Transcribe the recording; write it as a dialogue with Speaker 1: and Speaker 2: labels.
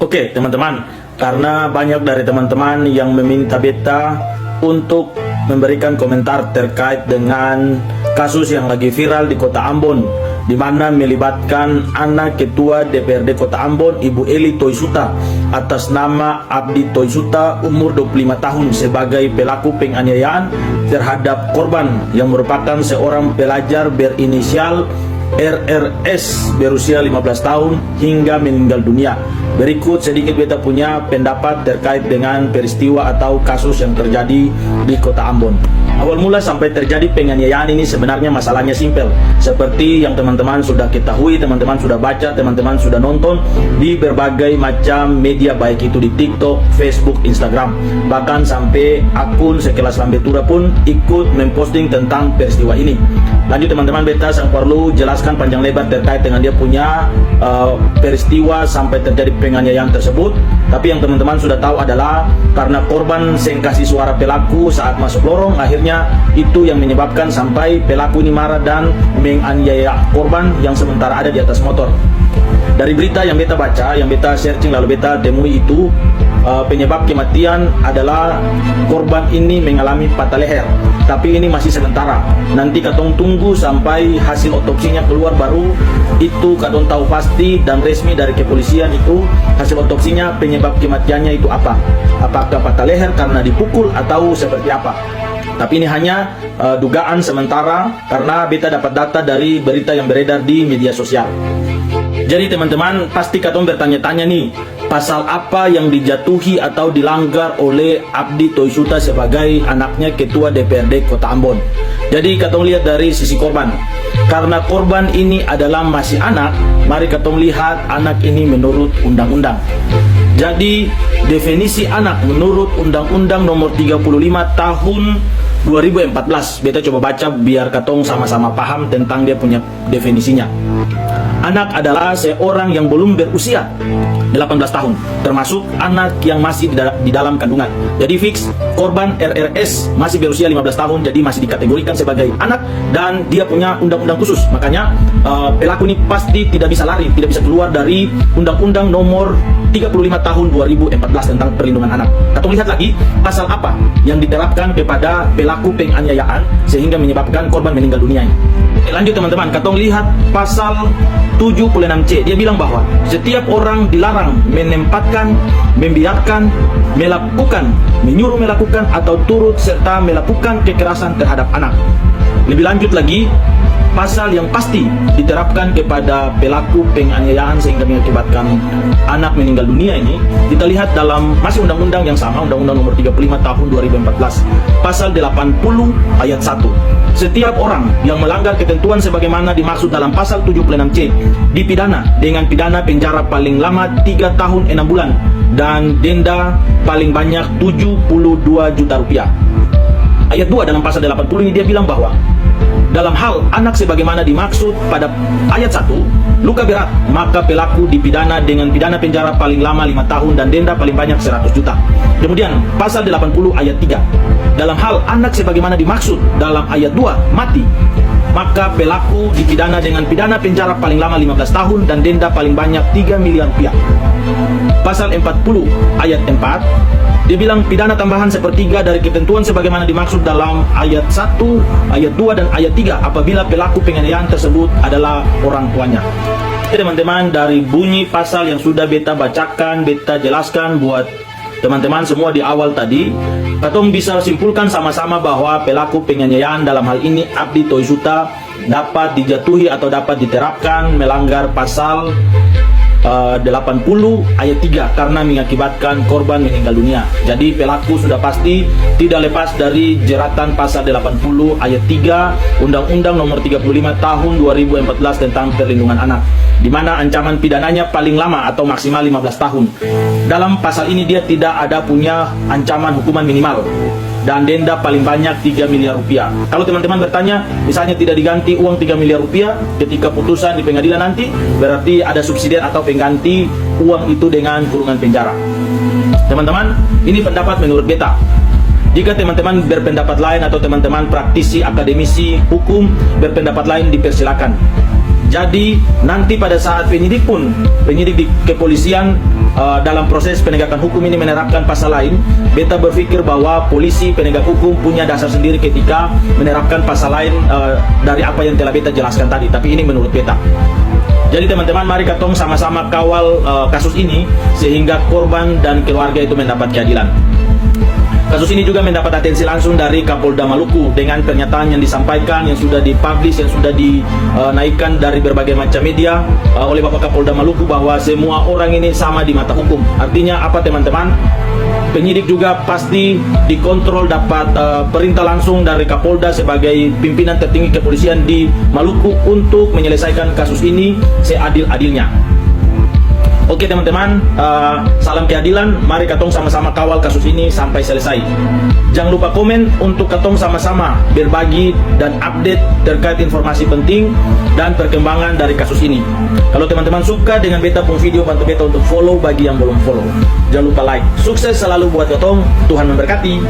Speaker 1: Oke teman-teman, karena banyak dari teman-teman yang meminta beta untuk memberikan komentar terkait dengan kasus yang lagi viral di kota Ambon, di mana melibatkan anak ketua DPRD kota Ambon, Ibu Eli Toisuta, atas nama Abdi Toisuta, umur 25 tahun, sebagai pelaku penganiayaan terhadap korban yang merupakan seorang pelajar berinisial RRS berusia 15 tahun hingga meninggal dunia. Berikut sedikit beta punya pendapat terkait dengan peristiwa atau kasus yang terjadi di kota Ambon. Awal mula sampai terjadi penganiayaan ini sebenarnya masalahnya simpel. Seperti yang teman-teman sudah ketahui, teman-teman sudah baca, teman-teman sudah nonton di berbagai macam media, baik itu di TikTok, Facebook, Instagram. Bahkan sampai akun sekelas Lambe Tura pun ikut memposting tentang peristiwa ini. Lanjut teman-teman, beta sang perlu jelaskan panjang lebar terkait dengan dia punya peristiwa sampai terjadi penganiayaan tersebut. Tapi yang teman-teman sudah tahu adalah karena korban seng kasih suara pelaku saat masuk lorong, akhirnya itu yang menyebabkan sampai pelaku ini marah dan menganiaya korban yang sementara ada di atas motor. Dari berita yang beta baca, yang beta searching lalu beta temui itu, penyebab kematian adalah korban ini mengalami patah leher. Tapi ini masih sementara. Nanti katong tunggu sampai hasil otopsinya keluar, baru itu katong tahu pasti dan resmi dari kepolisian itu hasil otopsinya penyebab kematiannya itu apa. Apakah patah leher karena dipukul atau seperti apa. Tapi ini hanya dugaan sementara karena beta dapat data dari berita yang beredar di media sosial. Jadi teman-teman pasti katong bertanya-tanya nih, pasal apa yang dijatuhi atau dilanggar oleh Abdi Toisuta sebagai anaknya ketua DPRD kota Ambon. Jadi katong lihat dari sisi korban. Karena korban ini adalah masih anak, mari katong lihat anak ini menurut undang-undang. Jadi definisi anak menurut Undang-Undang Nomor 35 Tahun 2014. Beta coba baca biar katong sama-sama paham tentang dia punya definisinya. Anak adalah seorang yang belum berusia 18 tahun, termasuk anak yang masih di dalam kandungan. Jadi fix korban RRS masih berusia 15 tahun, jadi masih dikategorikan sebagai anak dan dia punya undang-undang khusus. Makanya pelaku ini pasti tidak bisa lari, tidak bisa keluar dari Undang-Undang Nomor 35 Tahun 2014 tentang perlindungan anak. Kita lihat lagi pasal apa yang diterapkan kepada pelaku penganiayaan sehingga menyebabkan korban meninggal dunia ini. Lanjut teman-teman, kita lihat pasal 76C. Dia bilang bahwa setiap orang dilarang menempatkan, membiarkan, melakukan, menyuruh melakukan atau turut serta melakukan kekerasan terhadap anak. Lebih lanjut lagi, pasal yang pasti diterapkan kepada pelaku penganiayaan sehingga mengakibatkan anak meninggal dunia ini, kita lihat dalam masih undang-undang yang sama, Undang-Undang Nomor 35 Tahun 2014, pasal 80 ayat 1. Setiap orang yang melanggar ketentuan sebagaimana dimaksud dalam pasal 76C dipidana dengan pidana penjara paling lama 3 tahun 6 bulan dan denda paling banyak 72 juta rupiah. Ayat 2 dalam pasal 80 ini dia bilang bahwa dalam hal anak sebagaimana dimaksud pada ayat 1, luka berat, maka pelaku dipidana dengan pidana penjara paling lama 5 tahun dan denda paling banyak 100 juta. Kemudian pasal 80 ayat 3, dalam hal anak sebagaimana dimaksud dalam ayat 2, mati, maka pelaku dipidana dengan pidana penjara paling lama 15 tahun dan denda paling banyak 3 miliar rupiah. Pasal 40 ayat 4, dia bilang pidana tambahan sepertiga dari ketentuan sebagaimana dimaksud dalam ayat 1, ayat 2, dan ayat 3 apabila pelaku penganiayaan tersebut adalah orang tuanya. Jadi teman-teman, dari bunyi pasal yang sudah beta bacakan, beta jelaskan buat teman-teman semua di awal tadi, katong bisa simpulkan sama-sama bahwa pelaku penganiayaan dalam hal ini Abdi Toisuta dapat dijatuhi atau dapat diterapkan melanggar pasal 80 ayat 3 karena mengakibatkan korban meninggal dunia. Jadi pelaku sudah pasti tidak lepas dari jeratan pasal 80 ayat 3 Undang-Undang Nomor 35 Tahun 2014 tentang perlindungan anak, di mana ancaman pidananya paling lama atau maksimal 15 tahun. Dalam pasal ini dia tidak ada punya ancaman hukuman minimal dan denda paling banyak 3 miliar rupiah. Kalau teman-teman bertanya, misalnya tidak diganti uang 3 miliar rupiah ketika putusan di pengadilan nanti, berarti ada subsidiar atau pengganti uang itu dengan kurungan penjara. Teman-teman, ini pendapat menurut beta. Jika teman-teman berpendapat lain atau teman-teman praktisi akademisi hukum berpendapat lain, dipersilakan. Jadi nanti pada saat penyidik di kepolisian dalam proses penegakan hukum ini menerapkan pasal lain, beta berpikir bahwa polisi penegak hukum punya dasar sendiri ketika menerapkan pasal lain dari apa yang telah beta jelaskan tadi. Tapi ini menurut beta. Jadi teman-teman, mari katong sama-sama kawal kasus ini sehingga korban dan keluarga itu mendapat keadilan. Kasus ini juga mendapat atensi langsung dari Kapolda Maluku dengan pernyataan yang disampaikan, yang sudah dipublish, yang sudah dinaikkan dari berbagai macam media oleh Bapak Kapolda Maluku bahwa semua orang ini sama di mata hukum. Artinya apa teman-teman? Penyidik juga pasti dikontrol, dapat perintah langsung dari Kapolda sebagai pimpinan tertinggi kepolisian di Maluku untuk menyelesaikan kasus ini seadil-adilnya. Oke teman-teman, salam keadilan. Mari katong sama-sama kawal kasus ini sampai selesai. Jangan lupa komen untuk katong sama-sama berbagi dan update terkait informasi penting dan perkembangan dari kasus ini. Kalau teman-teman suka dengan beta pun video, bantu beta untuk follow bagi yang belum follow. Jangan lupa like. Sukses selalu buat katong. Tuhan memberkati.